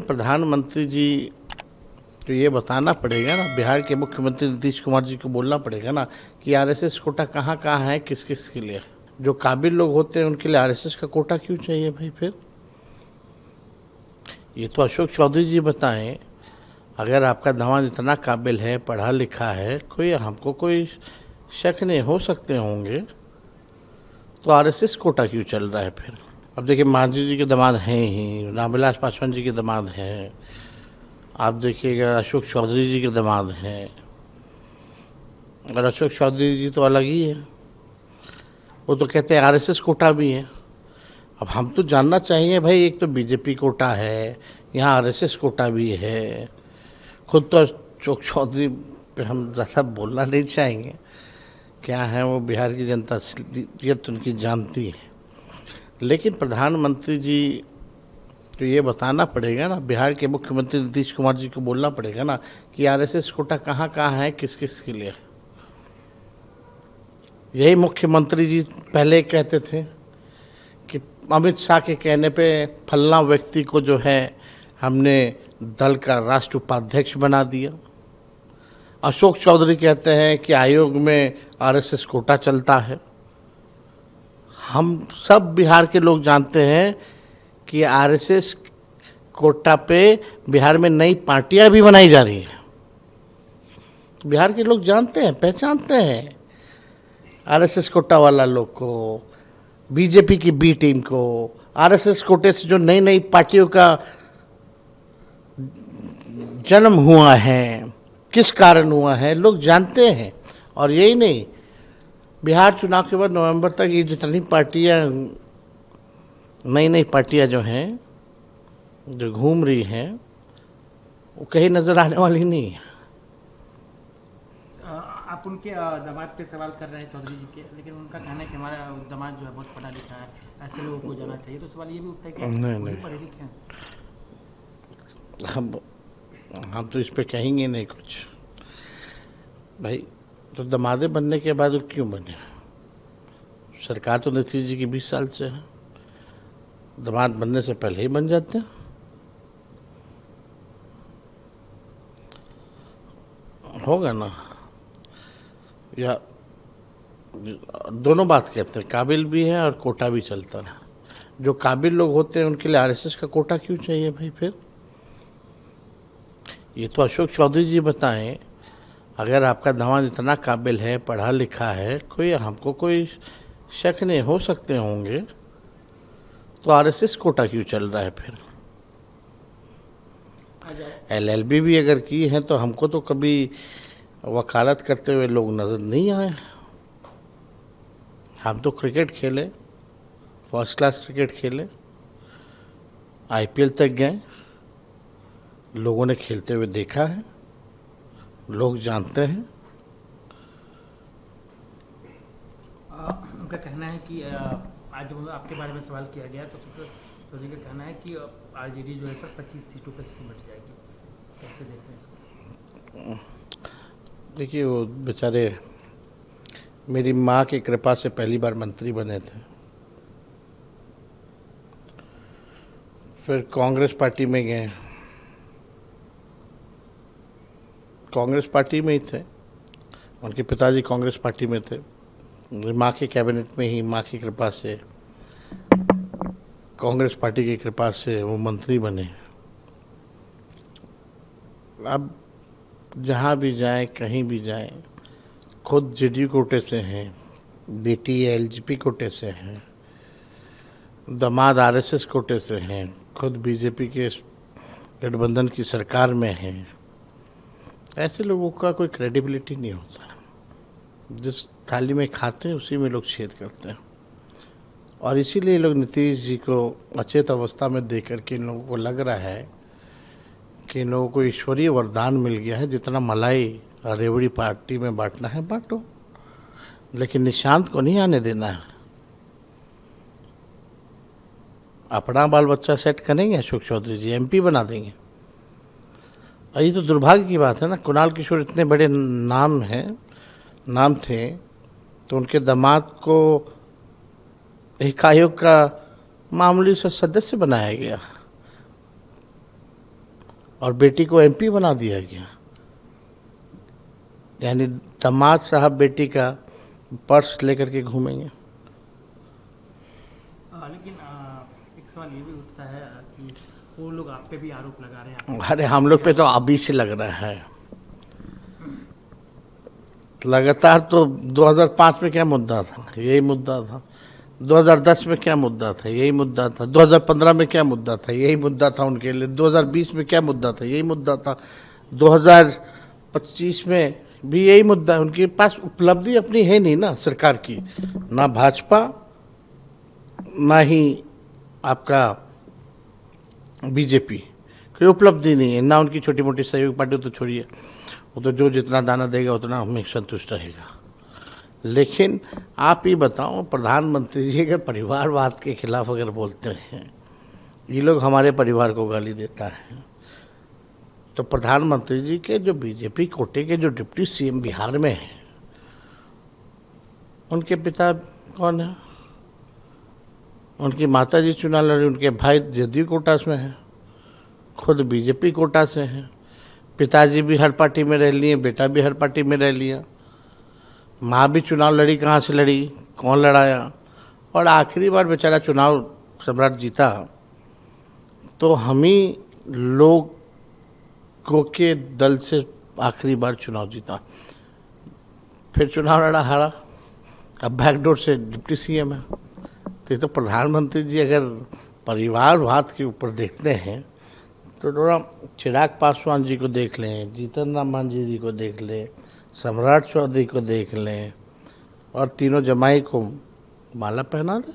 प्रधानमंत्री जी को ये बताना पड़ेगा ना, बिहार के मुख्यमंत्री नीतीश कुमार जी को बोलना पड़ेगा ना कि आरएसएस कोटा कहाँ कहाँ है, किस किस के लिए। जो काबिल लोग होते हैं उनके लिए आरएसएस का कोटा क्यों चाहिए भाई? फिर ये तो अशोक चौधरी जी बताएं। अगर आपका दामाद इतना काबिल है, पढ़ा लिखा है, हमको कोई शक नहीं, हो सकते होंगे, तो आरएसएस कोटा क्यों चल रहा है फिर? अब देखिए, मांझी जी के दामाद हैं ही, रामविलास पासवान जी के दामाद हैं, आप देखिएगा अशोक चौधरी जी के दामाद हैं, और अशोक चौधरी जी तो अलग ही है, वो तो कहते हैं आरएसएस कोटा भी है। अब हम तो जानना चाहिए भाई, एक तो बीजेपी कोटा है, यहाँ आरएसएस कोटा भी है। खुद तो अशोक चौधरी पे हम ज़्यादा बोलना नहीं चाहेंगे, क्या है वो बिहार की जनता असलियत उनकी जानती है, लेकिन प्रधानमंत्री जी को ये बताना पड़ेगा ना, बिहार के मुख्यमंत्री नीतीश कुमार जी को बोलना पड़ेगा ना कि आरएसएस कोटा कहाँ कहाँ है, किस किस के लिए। यही मुख्यमंत्री जी पहले कहते थे कि अमित शाह के कहने पे फलना व्यक्ति को जो है हमने दल का राष्ट्र उपाध्यक्ष बना दिया। अशोक चौधरी कहते हैं कि आयोग में आरएसएस कोटा चलता है। हम सब बिहार के लोग जानते हैं कि आरएसएस कोटा पे बिहार में नई पार्टियां भी बनाई जा रही हैं। बिहार के लोग जानते हैं, पहचानते हैं आरएसएस कोटा वाला लोग को, बीजेपी की बी टीम को। आरएसएस कोटे से जो नई नई पार्टियों का जन्म हुआ है, किस कारण हुआ है, लोग जानते हैं। और यही नहीं, बिहार चुनाव के बाद नवंबर तक ये जितनी पार्टियां, नई नई पार्टियां जो हैं, जो घूम रही हैं, वो कहीं नजर आने वाली नहीं है। आप उनके दामाद पे सवाल कर रहे हैं चौधरी जी के, लेकिन उनका कहना है कि हमारा दामाद जो है बहुत पढ़ा लिखा है, ऐसे लोगों को जाना चाहिए। तो सवाल ये भी उठता है कि वही पढ़े लिखे हैं। हम तो इस पे कहेंगे नहीं कुछ भाई। तो दमादे बनने के बाद वो क्यों बने? सरकार तो नीतीश जी की 20 साल से है, दामाद बनने से पहले ही बन जाते हैं। होगा ना, या दोनों बात कहते हैं, काबिल भी है और कोटा भी चलता है। जो काबिल लोग होते हैं उनके लिए आरएसएस का कोटा क्यों चाहिए भाई? फिर ये तो अशोक चौधरी जी बताएं। अगर आपका दामाद इतना काबिल है, पढ़ा लिखा है, हमको कोई शक नहीं, हो सकते होंगे, तो आरएसएस कोटा क्यों चल रहा है फिर? एलएलबी भी अगर की है तो हमको तो कभी वकालत करते हुए लोग नजर नहीं आए। हम तो क्रिकेट खेले, फर्स्ट क्लास क्रिकेट खेले, आईपीएल तक गए, लोगों ने खेलते हुए देखा है, लोग जानते हैं। उनका कहना है कि आज जब आपके बारे में सवाल किया गया तो चौधरी का कहना है कि आरजेडी जो है पर 25 सीटों पर सिमट जाएगी। कैसे देख रहे हैं इसको? देखिए, वो बेचारे मेरी माँ की कृपा से पहली बार मंत्री बने थे, फिर कांग्रेस पार्टी में गए, कांग्रेस पार्टी में ही थे, उनके पिताजी कांग्रेस पार्टी में थे, माँ के कैबिनेट में ही माँ की कृपा से, कांग्रेस पार्टी की कृपा से वो मंत्री बने। अब जहाँ भी जाएं, कहीं भी जाएं, खुद जेडीयू कोटे से हैं, बेटी एलजेपी कोटे से हैं, दामाद आरएसएस कोटे से हैं, खुद बीजेपी के गठबंधन की सरकार में हैं। ऐसे लोगों का कोई क्रेडिबिलिटी नहीं होता। जिस थाली में खाते हैं उसी में लोग छेद करते हैं, और इसीलिए लोग नीतीश जी को अचेत अवस्था में देख करके इन लोगों को लग रहा है कि इन लोगों को ईश्वरीय वरदान मिल गया है, जितना मलाई और रेवड़ी पार्टी में बांटना है बांटो, लेकिन निशांत को नहीं आने देना है। अपना बाल बच्चा सेट करेंगे अशोक चौधरी जी, एमपी बना देंगे। और ये तो दुर्भाग्य की बात है ना, कुणाल किशोर इतने बड़े नाम थे, तो उनके दामाद को एक आयोग का मामूली सा सदस्य बनाया गया। और बेटी को एमपी बना दिया गया। यानी दामाद साहब बेटी का पर्स लेकर के घूमेंगे। लेकिन एक सवाल ये भी उठता है कि वो लोग आप पे भी आरोप लगा रहे हैं। अरे हम लोग पे तो अभी से लग रहा है लगातार। तो 2005 में क्या मुद्दा था, यही मुद्दा था। 2010 में क्या मुद्दा था, यही मुद्दा था। 2015 में क्या मुद्दा था, यही मुद्दा था उनके लिए। 2020 में क्या मुद्दा था, यही मुद्दा था। 2025 में भी यही मुद्दा है। उनके पास उपलब्धि अपनी है नहीं ना सरकार की, ना भाजपा ना ही आपका बीजेपी, कोई उपलब्धि नहीं है। ना उनकी छोटी मोटी सहयोगी पार्टी तो छोड़िए, वो तो जो जितना दाना देगा उतना हमें संतुष्ट रहेगा। लेकिन आप ही बताओ, प्रधानमंत्री जी अगर परिवारवाद के खिलाफ अगर बोलते हैं, ये लोग हमारे परिवार को गाली देता है, तो प्रधानमंत्री जी के जो बीजेपी कोटे के जो डिप्टी सीएम बिहार में हैं, उनके पिता कौन है? उनकी माता जी चुनाव लड़ी, उनके भाई जदयू कोटा में हैं, खुद बीजेपी कोटा से हैं। पिताजी भी हर पार्टी में रह लिए, बेटा भी हर पार्टी में रह लिया। माँ भी चुनाव लड़ी, कहाँ से लड़ी, कौन लड़ाया? और आखिरी बार बेचारा चुनाव सम्राट जीता तो हम ही लोगों के दल से आखिरी बार चुनाव जीता, फिर चुनाव लड़ा, हारा, अब बैकडोर से डिप्टी सीएम है। तो ये तो प्रधानमंत्री जी अगर परिवारवाद के ऊपर देखते हैं तो थोड़ा चिराग पासवान जी को देख लें, जीतन राम मांझी जी को देख लें, सम्राट चौधरी को देख लें, और तीनों जमाई को माला पहना दें।